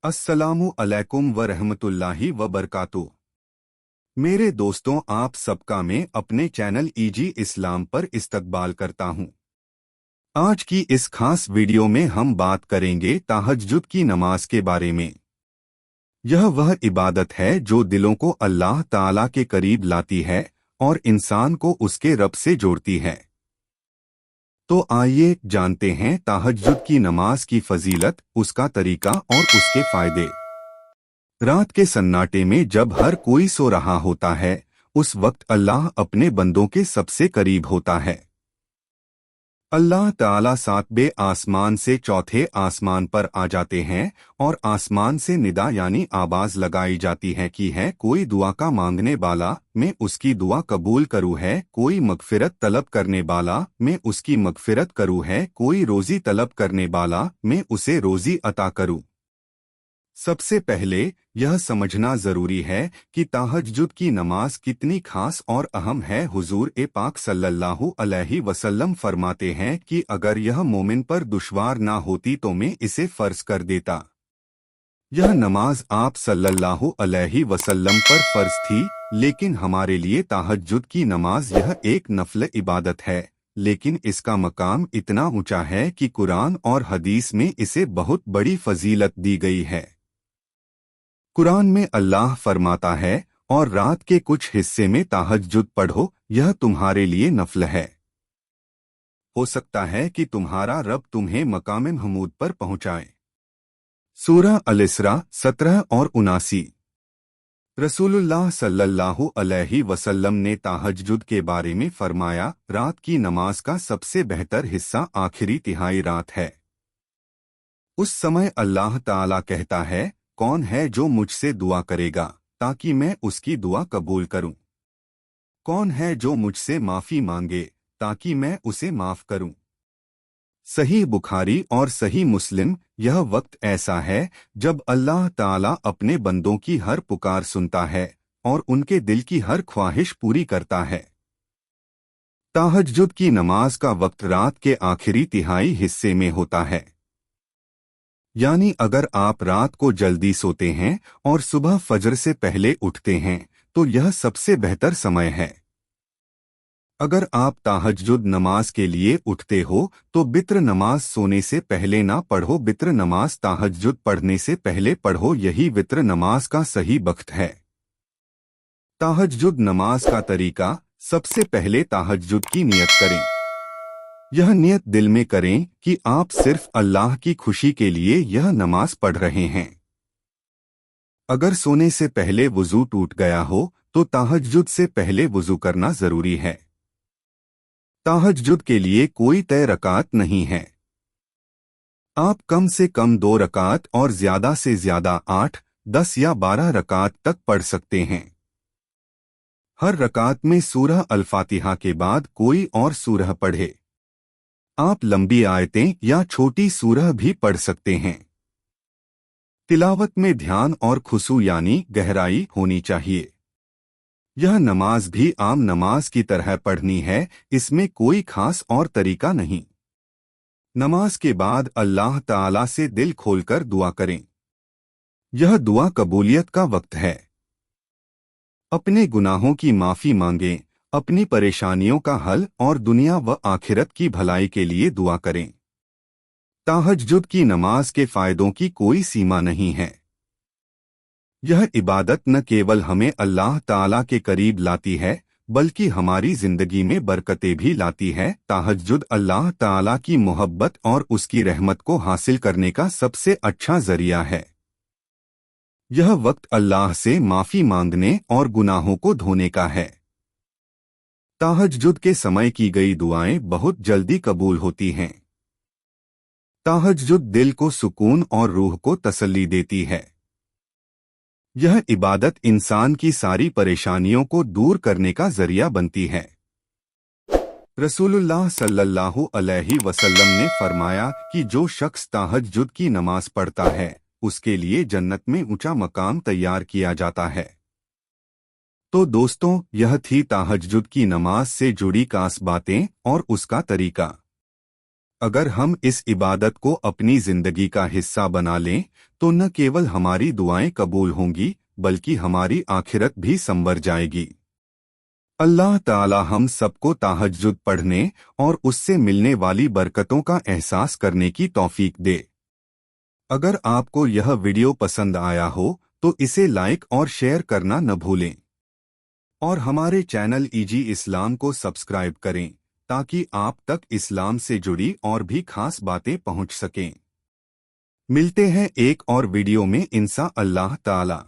अस्सलामु अलैकुम व रहमतुल्लाहि व बरकातुहू। मेरे दोस्तों, आप सबका मैं अपने चैनल ईजी इस्लाम पर इस्तकबाल करता हूं। आज की इस खास वीडियो में हम बात करेंगे तहज्जुद की नमाज के बारे में। यह वह इबादत है जो दिलों को अल्लाह ताला के करीब लाती है और इंसान को उसके रब से जोड़ती है। तो आइए जानते हैं तहज्जुद की नमाज की फजीलत, उसका तरीका और उसके फायदे। रात के सन्नाटे में जब हर कोई सो रहा होता है, उस वक्त अल्लाह अपने बंदों के सबसे करीब होता है। अल्लाह ताला सातवें आसमान से चौथे आसमान पर आ जाते हैं और आसमान से निदा यानी आवाज लगाई जाती है कि है कोई दुआ का मांगने वाला, मैं उसकी दुआ कबूल करूँ है। कोई मगफिरत तलब करने वाला, मैं उसकी मगफिरत करूँ है। कोई रोजी तलब करने वाला, मैं उसे रोजी अता करूँ। सबसे पहले यह समझना जरूरी है कि तहज्जुद की नमाज कितनी खास और अहम है। हुजूर ए पाक सल्लल्लाहु अलैहि वसल्लम फरमाते हैं कि अगर यह मोमिन पर दुश्वार ना होती तो मैं इसे फर्ज कर देता। यह नमाज आप सल्लल्लाहु अलैहि वसल्लम पर फर्ज थी, लेकिन हमारे लिए तहज्जुद की नमाज यह एक नफल इबादत है। लेकिन इसका मकाम इतना ऊंचा है कि कुरान और हदीस में इसे बहुत बड़ी फजीलत दी गई है। कुरान में अल्लाह फरमाता है, और रात के कुछ हिस्से में तहज्जुद पढ़ो, यह तुम्हारे लिए नफल है। हो सकता है कि तुम्हारा रब तुम्हें मकाम महमूद पर पहुंचाए। सूरह अल-इसरा 17 और 79। रसूलुल्लाह सल्लल्लाहु अलैहि वसल्लम ने तहज्जुद के बारे में फरमाया, रात की नमाज का सबसे बेहतर हिस्सा आखिरी तिहाई रात है। उस समय अल्लाह ताला कहता है, कौन है जो मुझसे दुआ करेगा ताकि मैं उसकी दुआ कबूल करूं? कौन है जो मुझसे माफी मांगे ताकि मैं उसे माफ करूं? सही बुखारी और सही मुस्लिम। यह वक्त ऐसा है जब अल्लाह ताला अपने बंदों की हर पुकार सुनता है और उनके दिल की हर ख्वाहिश पूरी करता है। तहज्जुद की नमाज का वक्त रात के आखिरी तिहाई हिस्से में होता है। यानी अगर आप रात को जल्दी सोते हैं और सुबह फजर से पहले उठते हैं तो यह सबसे बेहतर समय है। अगर आप तहज्जुद नमाज के लिए उठते हो तो बित्र नमाज सोने से पहले ना पढ़ो, बित्र नमाज तहज्जुद पढ़ने से पहले पढ़ो, यही वित्र नमाज का सही वक्त है। तहज्जुद नमाज का तरीका। सबसे पहले तहज्जुद की नियत करें। यह नियत दिल में करें कि आप सिर्फ अल्लाह की खुशी के लिए यह नमाज पढ़ रहे हैं। अगर सोने से पहले वुजू टूट गया हो तो तहज्जुद से पहले वुजू करना जरूरी है। तहज्जुद के लिए कोई तय रकात नहीं है। आप कम से कम 2 रकात और ज्यादा से ज्यादा 8, 10 या 12 रकात तक पढ़ सकते हैं। हर रकात में सूरह अल-फातिहा के बाद कोई और सूरह पढ़े। आप लंबी आयतें या छोटी सूरह भी पढ़ सकते हैं। तिलावत में ध्यान और खुशू यानी गहराई होनी चाहिए। यह नमाज भी आम नमाज की तरह पढ़नी है, इसमें कोई खास और तरीका नहीं। नमाज के बाद अल्लाह ताला से दिल खोलकर दुआ करें। यह दुआ कबूलियत का वक्त है। अपने गुनाहों की माफी मांगें, अपनी परेशानियों का हल और दुनिया व आखिरत की भलाई के लिए दुआ करें। तहज्जुद की नमाज के फायदों की कोई सीमा नहीं है। यह इबादत न केवल हमें अल्लाह ताला के करीब लाती है बल्कि हमारी जिंदगी में बरकतें भी लाती है। तहज्जुद अल्लाह ताला की मोहब्बत और उसकी रहमत को हासिल करने का सबसे अच्छा जरिया है। यह वक्त अल्लाह से माफी मांगने और गुनाहों को धोने का है। तहज्जुद के समय की गई दुआएं बहुत जल्दी कबूल होती हैं। तहज्जुद दिल को सुकून और रूह को तसल्ली देती है। यह इबादत इंसान की सारी परेशानियों को दूर करने का जरिया बनती है। रसूलुल्लाह सल्लल्लाहु अलैहि वसल्लम ने फरमाया कि जो शख्स तहज्जुद की नमाज पढ़ता है उसके लिए जन्नत में ऊंचा मकाम तैयार किया जाता है। तो दोस्तों, यह थी तहज्जुद की नमाज से जुड़ी खास बातें और उसका तरीका। अगर हम इस इबादत को अपनी जिंदगी का हिस्सा बना लें तो न केवल हमारी दुआएं कबूल होंगी बल्कि हमारी आखिरत भी संवर जाएगी। अल्लाह ताला हम सबको तहज्जुद पढ़ने और उससे मिलने वाली बरकतों का एहसास करने की तौफीक दे। अगर आपको यह वीडियो पसंद आया हो तो इसे लाइक और शेयर करना न भूलें और हमारे चैनल ईजी इस्लाम को सब्सक्राइब करें ताकि आप तक इस्लाम से जुड़ी और भी खास बातें पहुंच सकें। मिलते हैं एक और वीडियो में इंशा अल्लाह ताला।